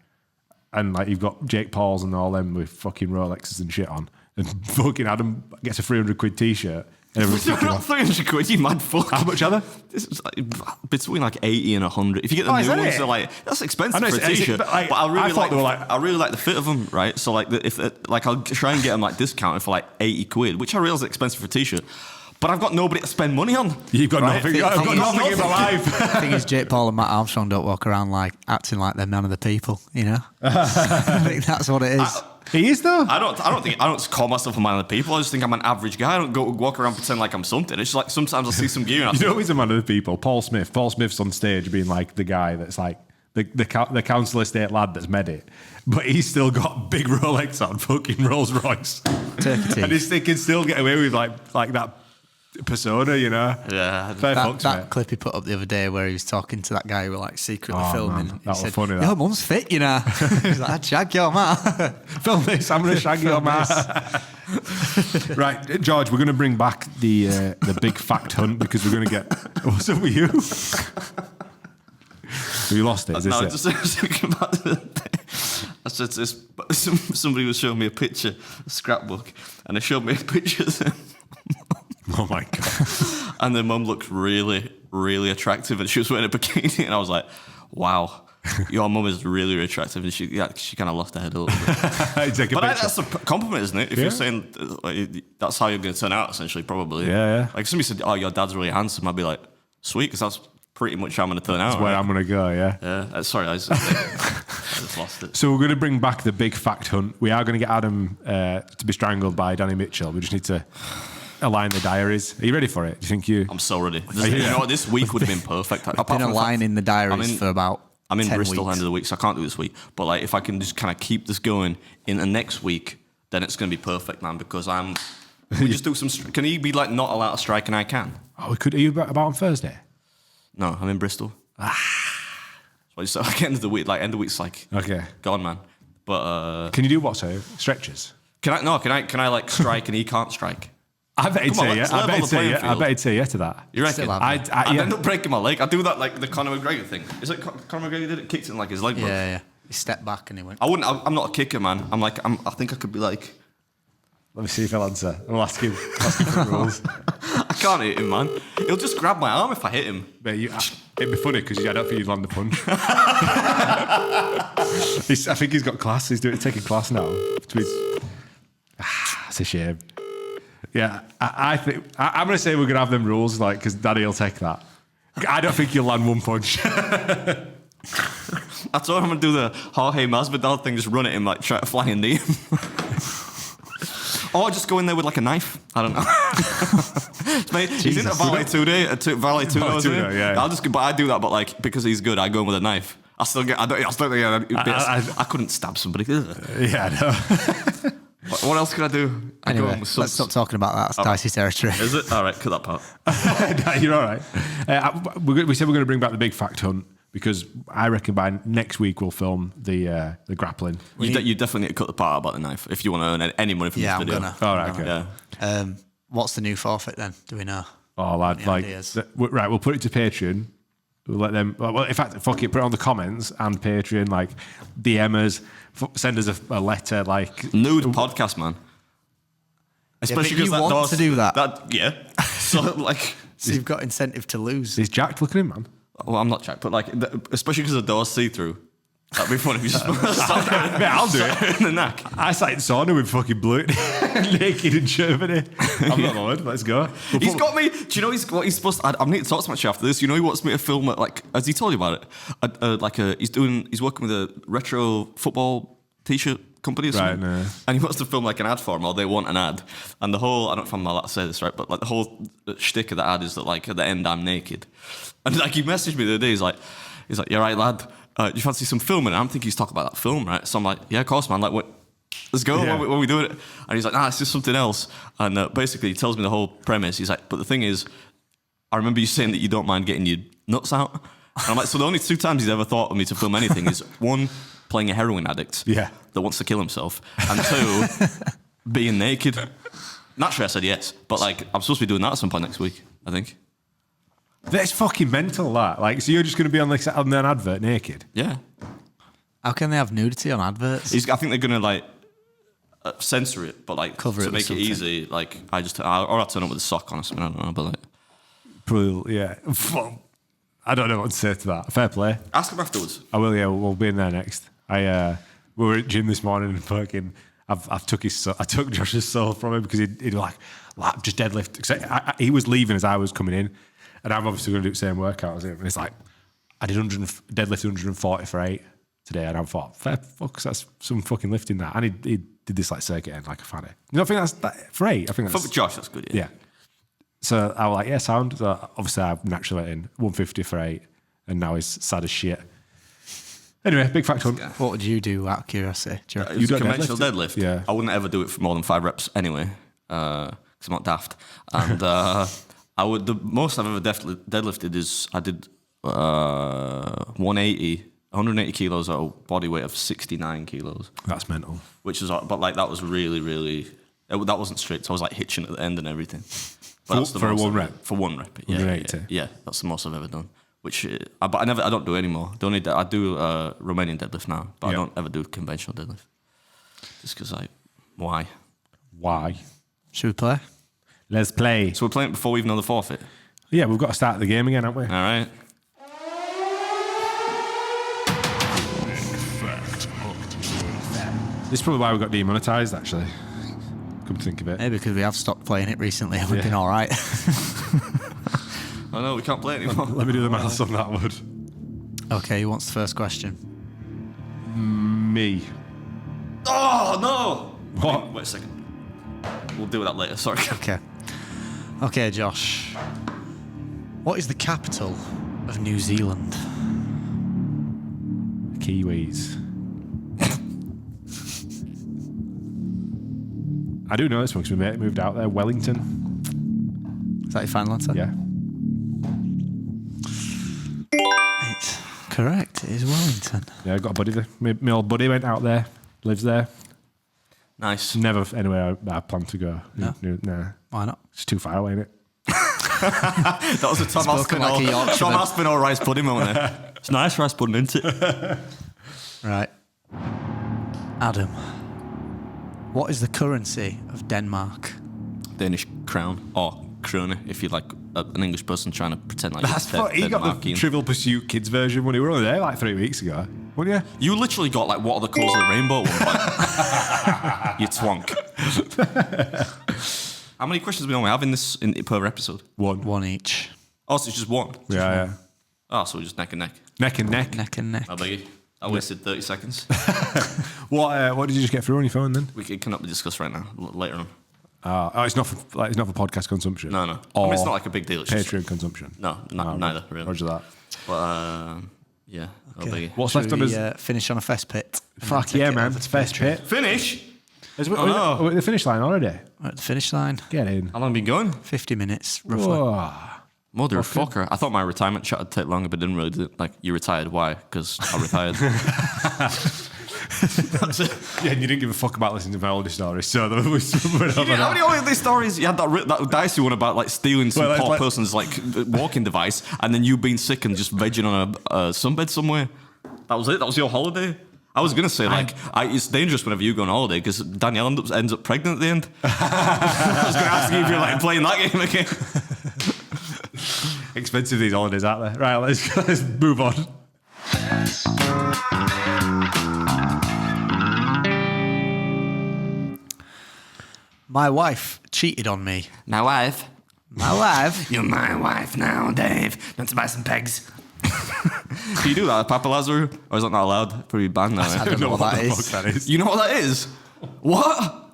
and like you've got Jake Pauls and all them with fucking Rolexes and shit on, and fucking Adam gets a 300 quid t-shirt. It's not 300 quid, you mad fuck. How much are they? This is like between like 80 and 100. If you get the new ones, they're like, that's expensive I know, for a t-shirt. but, like, but I really like they were the fit of them, right? So like, I'll try and get them like discounted for like 80 quid, which I realise is expensive for a t-shirt. But I've got nobody to spend money on. You've got right? nothing. I've got nothing in my life. The thing is, Jake Paul and Matt Armstrong don't walk around like acting like they're none of the people, you know? I think that's what it is. He is though. I don't call myself a man of the people. I just think I'm an average guy. I don't go walk around pretend like I'm something. It's just like sometimes I see some gear. And You know he's a man of the people. Paul Smith. Paul Smith's on stage being like the guy that's like the council estate lad that's made it, but he's still got big Rolex on, fucking Rolls Royce, Turkey and he can still get away with like that persona, you know. Yeah. Fair That, fucks, that mate. clip he put up the other day where he was talking to that guy who were like secretly Oh, filming. man, He that was said, funny, that. Your mum's fit, you know. He's like, I'd shag your man. Film this, I'm going to shag your man. Right, George, we're going to bring back the big fact hunt because we're going to get... What's up with you? Have you lost it? Is this No, it? just I was thinking about I said to this, somebody was showing me a picture, a scrapbook, and they showed me a picture of them. Oh my God. And their mum looked really, really attractive, and she was wearing a bikini, and I was like, wow. Your mum is really, really attractive, and she kind of lost her head a little bit. Take a But picture. that's a compliment, isn't it? If you're saying like, that's how you're going to turn out, essentially, probably. Yeah. Like if somebody said, "Oh, your dad's really handsome," I'd be like, "Sweet," because that's pretty much how I'm going to turn out. That's where right? I'm going to go, yeah. Yeah. Sorry, I just lost it. So we're going to bring back the big fact hunt. We are going to get Adam to be strangled by Danny Mitchell. We just need to align the diaries. Are you ready for it? Do you think you... I'm so ready. You know what? This week would have been perfect. I've been aligning the diaries for about I'm in 10 Bristol weeks. end of the week, so I can't do this week. But like, if I can just kind of keep this going in the next week, then it's going to be perfect, man. Because we just do some. Can he be like not allowed to strike and I can? Oh, we could... Are you about on Thursday? No, I'm in Bristol. So like end of the week, like Okay. gone, man. But Can you do what, so stretches? can I like strike and he can't strike? I bet he'd Come on, say let's yeah. I level bet the he'd say playing yeah. I field. bet he'd say yeah to that. You reckon? Still have I'd yeah. end up breaking my leg. I do that like the Conor McGregor thing. Is it Conor McGregor did it? Kicked it in like his leg broke. Yeah. He stepped back and he went. I wouldn't. I'm not a kicker, man. I think I could be like. Let me see if he'll answer. I'll ask him for the rules. I can't hit him, man. He'll just grab my arm if I hit him. Mate, it'd be funny because I don't think you'd land the punch. I think he's got class. He's taking class now. It's a shame. Yeah, I think I'm going to say we're going to have them rules, like, because Daddy will take that. I don't think you'll land one punch. I told him I'm gonna do the Jorge Masvidal thing, just run at him, like try to fly and knee him. Or just go in there with like a knife. I don't know. Mate, he's in a Valet Tudo, Valet Tudo, isn't he? Yeah. But I do that, but like because he's good, I go in with a knife. I still think I couldn't stab somebody. Yeah, I know. What else can I do? I go Anyway, in with let's stop talking about that. That's dicey territory. Is it? All right, cut that part. You're all right. We said we're going to bring back the big fact hunt because I reckon by next week we'll film the grappling. You definitely need to cut the part about the knife if you want to earn any money from Yeah, this I'm video. gonna. All right, okay. Yeah. What's the new forfeit then? Do we know? Oh, lad, Any like, ideas? right, we'll put it to Patreon. We'll let them, well, in fact, fuck it, put it on the comments and Patreon, like, DM us, send us a letter, like... Nude podcast, man. Especially but you because that want door's- to do that. Yeah. So, like... So you've got incentive to lose. Is Jack looking in, man? Well, I'm not Jack, but like, especially because the door's see-through. That'd be fun if you just start Mate, I'll do it. in the neck. I sat in sauna with fucking blue naked in Germany. I'm not bothered, let's go. He's got me. Do you know what he's supposed to? I need to talk to him actually after this. You know, he wants me to film it. Like, has he told you about it? He's working with a retro football t-shirt company or something. Right, no. And he wants to film like an ad for him, or they want an ad. And the whole, I don't know if I'm allowed to say this, right? But like the whole shtick of the ad is that like at the end I'm naked. And like he messaged me the other day. He's like, "You're right, lad. Do you fancy some filming?" And I'm thinking he's talking about that film, right? So I'm like, "Yeah, of course, man. Like, what? Let's go. Yeah. What are we doing?" And he's like, "Nah, it's just something else." And basically, he tells me the whole premise. He's like, "But the thing is, I remember you saying that you don't mind getting your nuts out." And I'm like, so the only 2 times he's ever thought of me to film anything is 1, playing a heroin addict that wants to kill himself, and 2, being naked. Naturally, I said yes, but like I'm supposed to be doing that at some point next week, I think. That's fucking mental, that. Like, so you're just going to be on like on an advert naked? Yeah. How can they have nudity on adverts? I think they're gonna like censor it, but like Cover it to with make it something. easy. Like I'll turn up with a sock on or something. I don't know, but like Probably, yeah. I don't know what to say to that. Fair play. ask him afterwards. I will, yeah. We'll be in there next. We were at gym this morning and fucking. I took Josh's soul from him because he'd like just deadlift. 'Cause he was leaving as I was coming in, and I'm obviously going to do the same workout as him. And it's like I did deadlift 140 for 8 today, and I thought, fair fuck, that's some fucking lifting that. And he did this like circuit end like a fanny. You don't think that's for 8? I think that's For Josh, that's good. yeah. So I was like, yeah, sound. So obviously I've naturally in 150 for 8, and now he's sad as shit. Anyway, big fact hunt. What would you do out of curiosity? Do you reckon? It's a don't conventional deadlift? deadlift. Yeah. I wouldn't ever do it for more than 5 reps anyway. because I'm not daft. And the most I've ever deadlifted is I did 180 kilos at a body weight of 69 kilos. That's mental. Which was, but like that was really, really. That wasn't strict. I was like hitching at the end and everything. But that's the For most one rep? For one rep. Yeah, 180? yeah, that's the most I've ever done. Which, but I don't do it anymore. I do Romanian deadlift now, but I don't ever do conventional deadlift. Just because why? Why? Should we play? Let's play. So we're playing before we even know the forfeit. Yeah, we've got to start the game again, haven't we? All right. This is probably why we got demonetised, actually. Come to think of it. Maybe because we have stopped playing it recently and we've been all right. I know we can't play anymore. Let me do the maths on that one. Okay, who wants the first question? Me. Oh no! What? Wait a second. We'll deal with that later. Sorry. Okay, Josh. What is the capital of New Zealand? Kiwis. I do know this one because my mate moved out there. Wellington. Is that your final answer? Yeah. It's correct. It is Wellington. Yeah, I got a buddy there. My old buddy went out there, lives there. Nice. Never anywhere I plan to go. No? Nah. Why not? It's too far away, innit? That was a Tom Spoken like a Yorkshireman. Tom Aspinall rice pudding moment there. It's nice rice pudding, isn't it? Right. Adam. What is the currency of Denmark? Danish crown or krone, if you're like an English person trying to pretend like That's you're funny. He got the Trivial Pursuit Kids version when he were only there like 3 weeks ago, weren't you? You literally got like what are the colours of the rainbow at one point. You twonk. How many questions do we normally have in this per episode? One each. Oh, so it's just one. Yeah. Oh, so we're just neck and neck. Neck and neck. Neck and neck. I beg you. I wasted 30 seconds. What did you just get through on your phone then? It cannot be discussed right now. Later on. It's not for podcast consumption. No. I mean, Or it's not like a big deal. It's just, Patreon consumption. no, neither really. Roger that. But yeah, I beg you. What's Should left on we, us? finish on a fest pit? Fuck yeah, man! It's first pit. Finish. We're at the finish line already. We're at the finish line. Get in. How long have you been going? 50 minutes, roughly. Whoa. Motherfucker. I thought my retirement chat would take longer, but didn't really. Like, you retired. Why? Because I retired. That's it. Yeah, and you didn't give a fuck about listening to my older stories, so we went over How that. many of these stories? You had that dicey one about like stealing some Well, poor like- person's like walking device, and then you being sick and just vegging on a sunbed somewhere. That was it. That was your holiday. I was gonna say it's dangerous whenever you go on holiday because Danielle ends up pregnant at the end. I was gonna ask you if you're like playing that game again. Expensive these holidays, aren't they? Right, let's move on. My wife cheated on me. My wife. My wife? You're my wife now, Dave. Let's buy some pegs. Do you do that, Papa Lazarus? Or is that not allowed? Probably banned now. I don't know what that is. Fuck that is. You know what that is? What?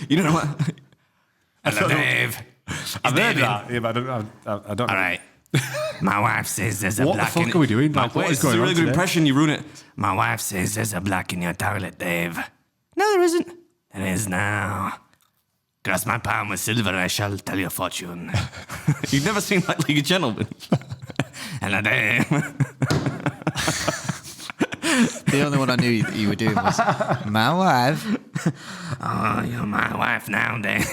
You don't know what? Hello, Dave. I've heard that. Yeah, but I don't know. All right. My wife says there's a What the black fuck are we doing? Like, what is It's going a on really good today? impression. You ruin it. My wife says there's a black in your toilet, Dave. No, there isn't. There is now. Cross my palm with silver, I shall tell your fortune. You've never seen like League of Gentlemen. Hello, Dave. The only one I knew that you were doing was my wife. Oh, you're my wife now, Dave.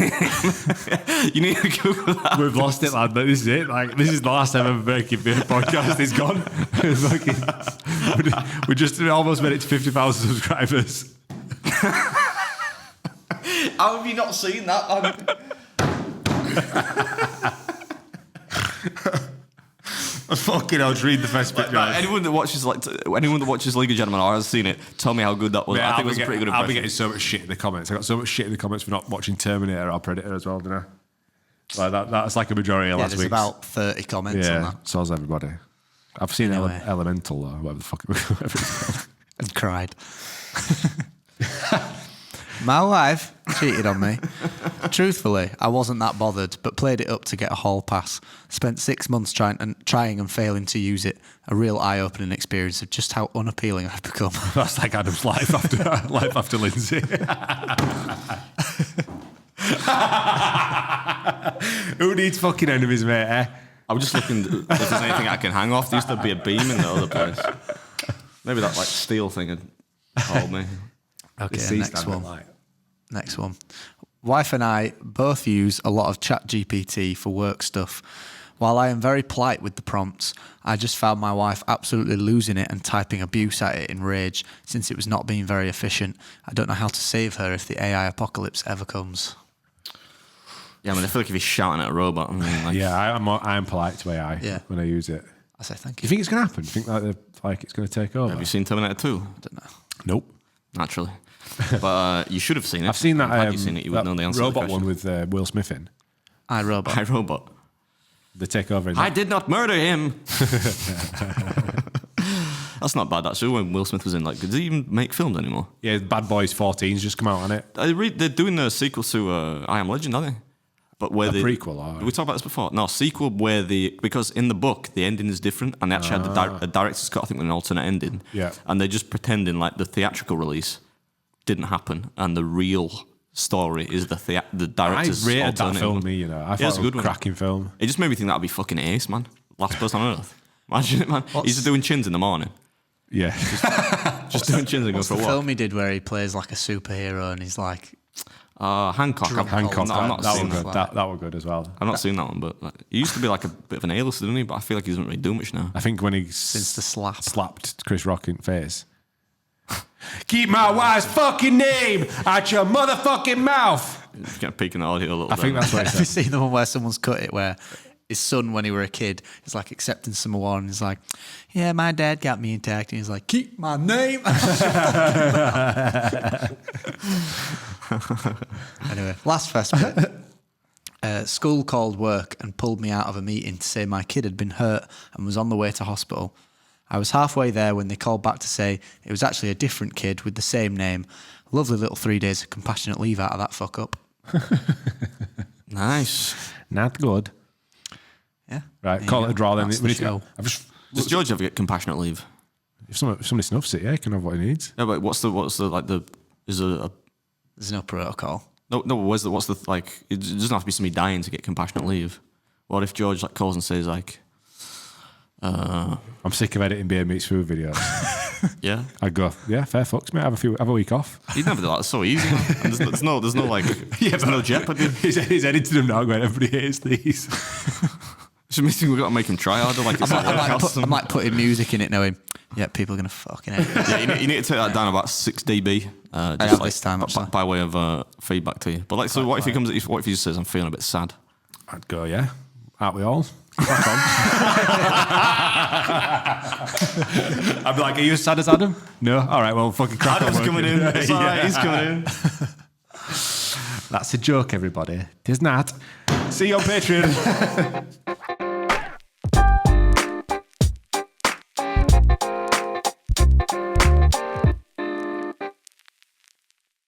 You need to Google that. We've lost it, lad. But this is it. Like, this is the last ever Breaking Beer podcast. It's gone. We just almost made it to 50,000 subscribers. How have you not seen that? Fucking hell, just read the first bit, guys. Anyone that watches League of Gentlemen or has seen it, tell me how good that was. Mate, I think it was a pretty good I'll be impression. getting so much shit in the comments. I got so much shit in the comments for not watching Terminator or Predator as well, didn't I? Like that's like a majority of Yeah, last there's week. about 30 comments on Yeah, that. so's everybody. I've seen Anyway. Elemental or whatever the fuck whatever it's called. And cried. My wife cheated on me. Truthfully, I wasn't that bothered, but played it up to get a hall pass. Spent 6 months trying and failing to use it. A real eye-opening experience of just how unappealing I've become. That's like Adam's life after Lindsay. Who needs fucking enemies, mate? Eh? I was just looking if there's anything I can hang off. There used to be a beam in the other place. Maybe that like steel thing had hold me. Okay, next one. Wife and I both use a lot of ChatGPT for work stuff. While I am very polite with the prompts, I just found my wife absolutely losing it and typing abuse at it in rage since it was not being very efficient. I don't know how to save her if the AI apocalypse ever comes. Yeah, I mean, I feel like if you're shouting at a robot, I mean, like, Yeah, I'm polite to AI when I use it. I say thank Do you. you think it's going to happen? Do you think like it's going to take over? have you seen Terminator 2? I don't know. Nope. Naturally. But you should have seen it. I've seen that. Had you seen it, you would know the answer to the robot question. one with Will Smith in. iRobot. iRobot. The takeover. In I did not murder him. That's not bad, actually. When Will Smith was in, like, did he even make films anymore? Yeah, Bad Boys 14's just come out on it. They're doing a sequel to I Am Legend, aren't they? But where A prequel, or- Did we talk about this before? No, sequel where because in the book the ending is different, and they actually had the director's cut, I think, with an alternate ending. Yeah. And they're just pretending like the theatrical release didn't happen, and the real story is the director's I rated alternate that film, one. you know. I Yeah, thought it's a it was good one. cracking film. It just made me think that'd be fucking ace, man. Last person on earth. Imagine it, man. He's just doing chins in the morning. Yeah. Just doing chins and going What's for the a walk. film he did where he plays like a superhero and he's like... Hancock. Hancock. I've not that seen was that. good. That was good as well. I've not seen that one, but like, he used to be like a bit of an A-lister, didn't he? But I feel like he doesn't really do much now. I think when he Since the slap. slapped Chris Rock in the face. Keep my wife's fucking name out your motherfucking mouth. Just get a peek in the audio a little I think that's what he Have you said. seen the one where someone's cut it where his son, when he were a kid, is like accepting some award and he's like, yeah, my dad got me intact. And he's like, keep my name. Anyway, last first bit. School called work and pulled me out of a meeting to say my kid had been hurt and was on the way to hospital. I was halfway there when they called back to say it was actually a different kid with the same name. Lovely little 3 days of compassionate leave out of that fuck up. Nice. Not good. Yeah. Right, There call you it a go. draw then. That's We the need to show. go. I've just, Does George ever get compassionate leave? if somebody snuffs it, yeah, he can have what he needs. Yeah, but what's the like the is there a There's no protocol. no what's the like it doesn't have to be somebody dying to get compassionate leave. What if George like calls and says like I'm sick of editing Beer Meets Food videos. yeah? I'd go, yeah, fair fucks, mate. Have a week off. You'd never do that. It's so easy. Man. And there's no like there's no jeopardy. He's editing them now going, everybody hates these. It's just means we've got to make him try harder. Like it's I'm like putting music in it knowing, yeah, people are going to fucking hate it. yeah, you need to take that down about 6 dB. have Just this time, actually. by way of feedback to you. But like, so what if he comes? What if he just says, "I'm feeling a bit sad"? I'd go, yeah, aren't we all? Crack on. I'd be like, are you as sad as Adam? No? All right, well, fucking crack on. Adam's coming in. It's all right, Yeah. he's coming in. That's a joke, everybody. Tis not. See you on Patreon.